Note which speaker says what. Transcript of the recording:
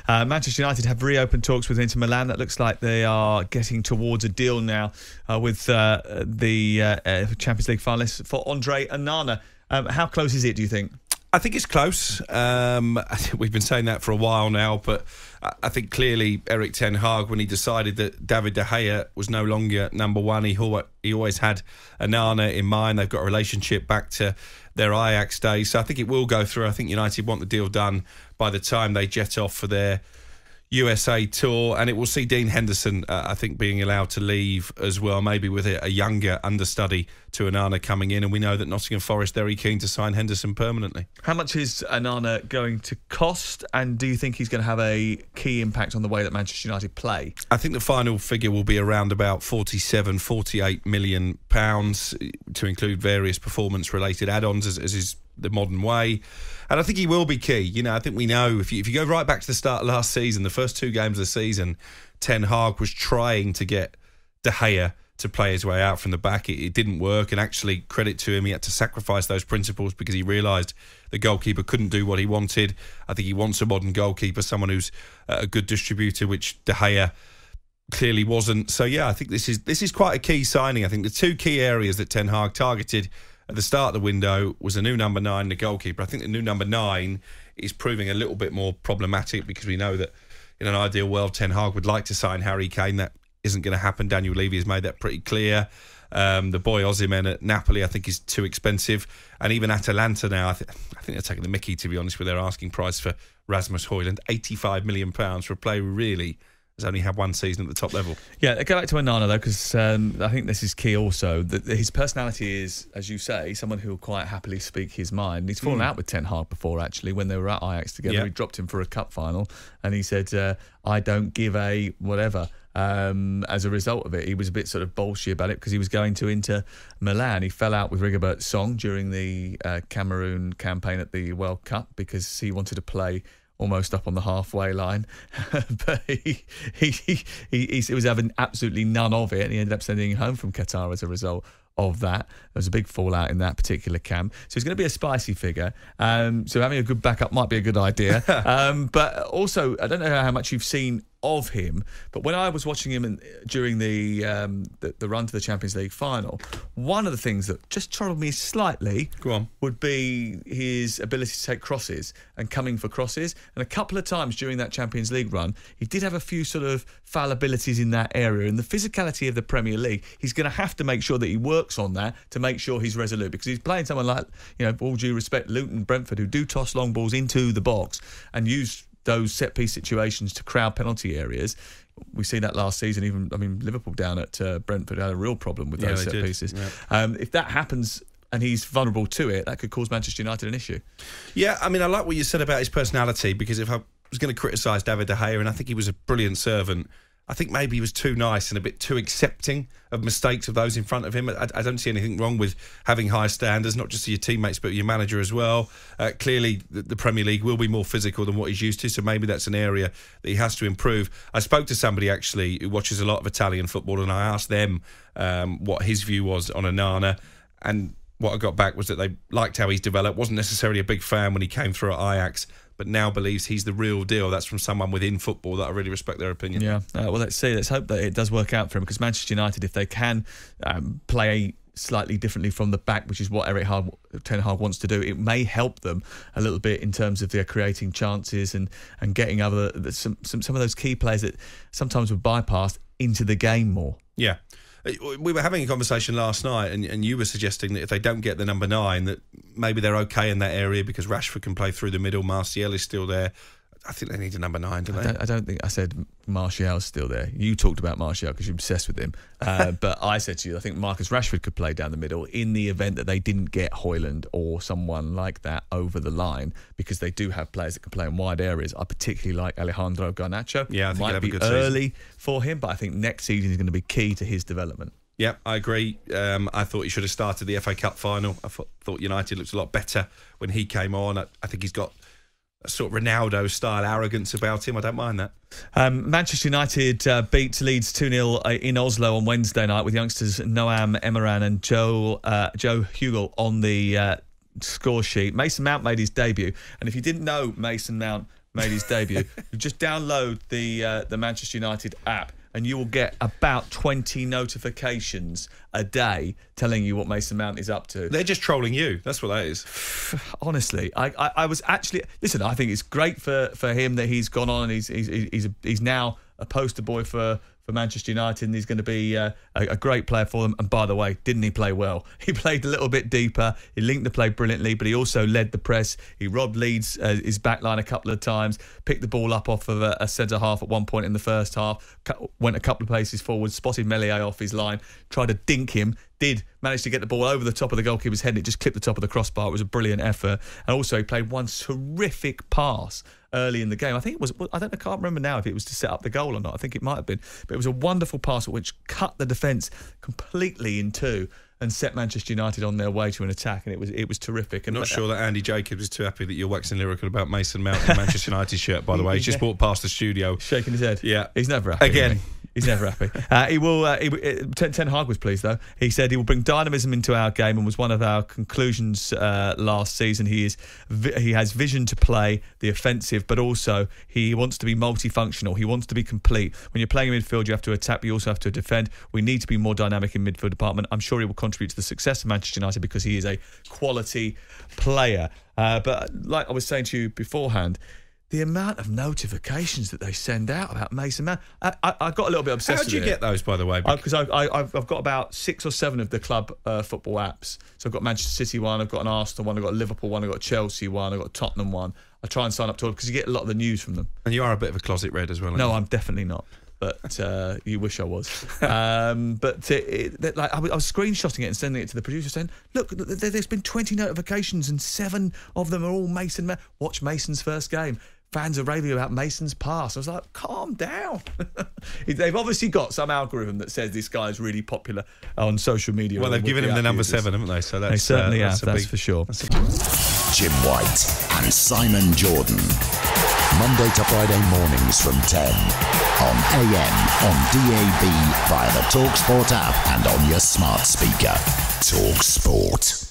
Speaker 1: Manchester United have reopened talks with Inter Milan. That looks like they are getting towards a deal now with the Champions League finalists for Andre Onana. How close is it, do you think?
Speaker 2: I think it's close. I think we've been saying that for a while now, but I think clearly Erik Ten Hag, when he decided that David De Gea was no longer number one, he always had Onana in mind. They've got a relationship back to their Ajax days, so I think it will go through. I think United want the deal done by the time they jet off for their USA tour, and it will see Dean Henderson, I think, being allowed to leave as well, maybe with a younger understudy to Onana coming in. And we know that Nottingham Forest very keen to sign Henderson permanently. How
Speaker 1: much is Onana going to cost, and do you think he's going to have a key impact on the way that Manchester United play?
Speaker 2: I think the final figure will be around about £47-48 million to include various performance-related add-ons, as is the modern way. And I think he will be key. You know, I think we know if you go right back to the start of last season, the first two games of the season, Ten Hag was trying to get De Gea to play his way out from the back. It didn't work, and actually, credit to him, he had to sacrifice those principles because he realised the goalkeeper couldn't do what he wanted. I think he wants a modern goalkeeper, someone who's a good distributor, which De Gea clearly wasn't. So yeah, I think this is quite a key signing. I think the two key areas that Ten Hag targeted at the start of the window was a new number 9, the goalkeeper. I think the new number 9 is proving a little bit more problematic because we know that in an ideal world, Ten Hag would like to sign Harry Kane. That isn't going to happen. Daniel Levy has made that pretty clear. The boy Osimhen at Napoli, I think, is too expensive. And even Atalanta now, I think they're taking the mickey, to be honest, with their asking price for Rasmus Højlund. £85 million for a player who really has only had one season at the top level.
Speaker 1: Yeah, go back to Onana, though, because I think this is key also. That his personality is, as you say, someone who will quite happily speak his mind. He's fallen out with Ten Hag before, actually, when they were at Ajax together. Yeah. He dropped him for a cup final, and he said, I don't give a whatever. As a result of it, he was a bit sort of bolshy about it because he was going to Inter Milan. He fell out with Rigobert Song during the Cameroon campaign at the World Cup because he wanted to play almost up on the halfway line, but he was having absolutely none of it, and he ended up sending him home from Qatar as a result of that. There was a big fallout in that particular camp, so he's going to be a spicy figure. So having a good backup might be a good idea. But also, I don't know how much you've seen of him, but when I was watching him during the run to the Champions League final, one of the things that just troubled me slightly would be his ability to take crosses and coming for crosses. And a couple of times during that Champions League run, he did have a few sort of fallibilities in that area. And the physicality of the Premier League, he's going to have to make sure that he works on that to make sure he's resolute, because he's playing someone like, you know, all due respect, Luton, Brentford, who do toss long balls into the box and use those set-piece situations to crowd penalty areas. We see that last season. Even, I mean, Liverpool down at Brentford had a real problem with those set pieces. Yeah. If that happens and he's vulnerable to it, that could cause Manchester United an issue.
Speaker 2: Yeah, I mean, I like what you said about his personality, because if I was going to criticise David De Gea, and I think he was a brilliant servant, I think maybe he was too nice and a bit too accepting of mistakes of those in front of him. I don't see anything wrong with having high standards, not just to your teammates, but your manager as well. Clearly, the Premier League will be more physical than what he's used to, so maybe that's an area that he has to improve. I spoke to somebody, actually, who watches a lot of Italian football, and I asked them what his view was on Onana, and what I got back was that they liked how he's developed, wasn't necessarily a big fan when he came through at Ajax, but now believes he's the real deal. That's from someone within football that I really respect their opinion.
Speaker 1: Yeah, well, let's see. Let's hope that it does work out for him, because Manchester United, if they can play slightly differently from the back, which is what Ten Hag wants to do, it may help them a little bit in terms of their creating chances and getting some of those key players that sometimes were bypassed into the game more.
Speaker 2: Yeah. We were having a conversation last night, and you were suggesting that if they don't get the number 9, that maybe they're okay in that area because Rashford can play through the middle. Martial is still there. I think they need a number 9, don't they?
Speaker 1: I don't think I said Martial's still there. You talked about Martial because you're obsessed with him. But I said to you, I think Marcus Rashford could play down the middle in the event that they didn't get Højlund or someone like that over the line, because they do have players that can play in wide areas. I particularly like Alejandro Garnacho.
Speaker 2: Yeah, I think
Speaker 1: might be early for him, but I think next season is going to be key to his development.
Speaker 2: Yeah, I agree. I thought he should have started the FA Cup final. I thought United looked a lot better when he came on. I think he's got a sort of Ronaldo-style arrogance about him. I don't mind that.
Speaker 1: Manchester United beat Leeds 2-0 in Oslo on Wednesday night with youngsters Noam Emran and Joe Hugel on the score sheet. Mason Mount made his debut, and if you didn't know Mason Mount made his debut. You just download the Manchester United app, and you will get about 20 notifications a day telling you what Mason Mount is up to.
Speaker 2: They're just trolling you. That's what that is.
Speaker 1: Honestly, I was actually... Listen, I think it's great for him that he's gone on and he's now a poster boy for Manchester United, and he's going to be a great player for them. And by the way, didn't he play well? He played a little bit deeper. He linked the play brilliantly, but he also led the press. He robbed Leeds his back line a couple of times, picked the ball up off of a centre-half at one point in the first half, went a couple of places forward, spotted Meslier off his line, tried to dink him, did manage to get the ball over the top of the goalkeeper's head, and it just clipped the top of the crossbar. It was a brilliant effort. And also he played one terrific pass early in the game. I think it was, I can't remember now if it was to set up the goal or not. I think it might have been. But it was a wonderful pass which cut the defence completely in two and set Manchester United on their way to an attack, and it was terrific. And
Speaker 2: I'm not sure that Andy Jacobs is too happy that you're waxing lyrical about Mason Mount in the Manchester United shirt, by the way. He's just walked past the studio.
Speaker 1: Shaking his head.
Speaker 2: Yeah.
Speaker 1: He's never happy.
Speaker 2: Again.
Speaker 1: He's never happy. Ten Hag was pleased, though. He said he will bring dynamism into our game, and was one of our conclusions last season. He has vision to play the offensive, but also he wants to be multifunctional. He wants to be complete. When you're playing in midfield, you have to attack, but you also have to defend. We need to be more dynamic in midfield department. I'm sure he will contribute to the success of Manchester United because he is a quality player. But like I was saying to you beforehand, the amount of notifications that they send out about Mason Mount, I got a little bit obsessed with it.
Speaker 2: How do you get those, by the way?
Speaker 1: Because I've got about 6 or 7 of the club football apps. So I've got Manchester City one, I've got an Arsenal one, I've got a Liverpool one, I've got a Chelsea one, I've got a Tottenham one. I try and sign up to it because you get a lot of the news from them.
Speaker 2: And you are a bit of a closet red as well.
Speaker 1: No, I'm definitely not. But you wish I was. But I was screenshotting it and sending it to the producer saying, look, there's been 20 notifications and 7 of them are all Mason. Watch Mason's first game. Fans are raving about Mason's pass. I was like, calm down. They've obviously got some algorithm that says this guy is really popular on social media.
Speaker 2: Well, they've given him the number 7, haven't they? So
Speaker 1: they certainly have, that's for sure.
Speaker 3: Jim White and Simon Jordan. Monday to Friday mornings from 10 on AM, on DAB, via the talkSPORT app and on your smart speaker. talkSPORT.